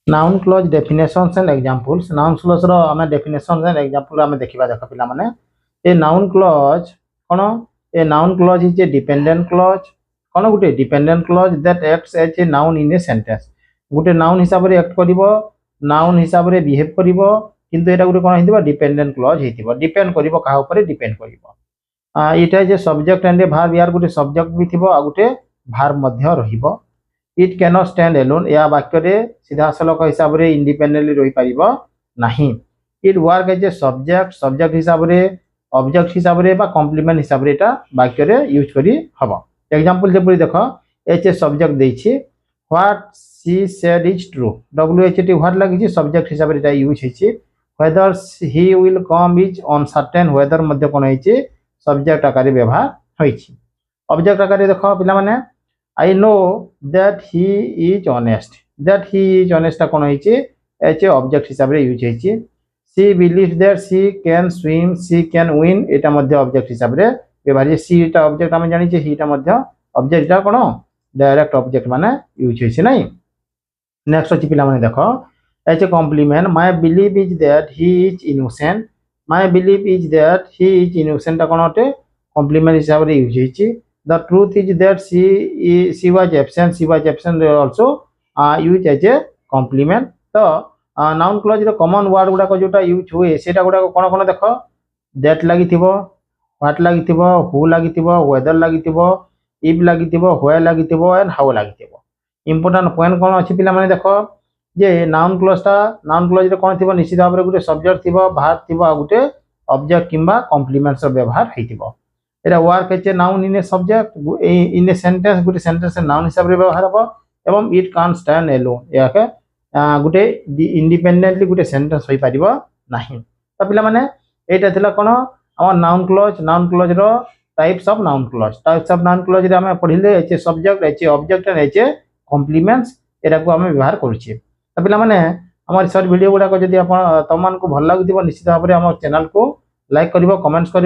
Noun clause definitions and examples. Noun clause रो हमें definitions and example हमें देखिबा देख पिला माने ए नाउन क्लोज कोन a noun clause is a dependent clause कोन गुटे dependent clause that acts as a noun in a sentence गुटे नाउन हिसाब रे एक्ट करिवो नाउन हिसाब रे बिहेव करिवो किंतु एटा गुटे कोन हितबा डिपेंडेंट क्लोज हितबो डिपेंड करिवो काहा ऊपर डिपेंड करिवो इटा जे सब्जेक्ट एंड ए वर्ब यार गुटे सब्जेक्ट भी थिबो आ गुटे वर्ब मध्य रहिबो इट कैनॉट स्टैंड एलोन या वाक्य रे सीधा सलक हिसाब रे इंडिपेंडेंटली रही परिबो नाही it work as a subject subject हिसाब रे ऑब्जेक्ट हिसाब रे बा कॉम्प्लीमेंट हिसाब रे एटा वाक्य रे यूज करी हबो एग्जांपल जेपरि देखो एच ए सब्जेक्ट देछि what she said is true W H T what लागि सब्जेक्ट हिसाब रे एटा यूज हेछि whether he will come is uncertain whether मध्ये कोन हेछि सब्जेक्ट आकार व्यवहार होइछि ऑब्जेक्ट आकार देखो पिला माने I know that he is honest. That he is honest कौन है एच ऑब्जेक्ट हिसाब रे यूज है she believes that she can swim she can win Etah Madhya object हिसाब रे व्यवहार है she टा ऑब्जेक्ट हम जानि छे he टा मध्य ऑब्जेक्ट टा कोन डायरेक्ट ऑब्जेक्ट माने यूज है नहीं नेक्स्ट अछि पिला माने देखो एच complement my belief is that he is innocent my belief is that he is innocent टा कोन होते कॉम्प्लीमेंट हिसाब रे यूज है the truth is that she was absent also used as a compliment तो नाउन क्लोज रो common word गुडा को जोटा use हुए सेटा गुडा कोन कोन देखो दैट लागि थिबो व्हाट लागि थिबो हु लागि थिबो वेदर लागि थिबो इफ लागि थिबो व्हेयर लागि थिबो एंड हाउ लागि थिबो इंपोर्टेंट पॉइंट कोन अछि पिला माने देखो जे नाउन क्लोज रे कोन थिबो निश्चित भाव रे गुटे सब्जेक्ट थिबो वर्ब थिबो आ गुटे ऑब्जेक्ट किंबा कॉम्प्लीमेंट्स रो व्यवहार हेतिबो एटा work as a noun in a subject in a sentence गुटे सेंटेंस नाउन हिसाब रे व्यवहार हो एवं इट कान स्टैंड एलोन याके गुटे इंडिपेंडेंटली गुटे सेंटेंस होई परिबो नाही तो पिला माने एटा थिला कोन हमर नाउन क्लोज रो टाइप्स ऑफ नाउन क्लोज रे हम पढिले as subject as object and as complements एटा को हम व्यवहार करछि तो पिला माने हमर शॉर्ट वीडियो गुडा को जदी आपण तमन को भल लागुतिबो निश्चित भाव रे हमर चैनल को लाइक करिवो कमेंट्स करिवो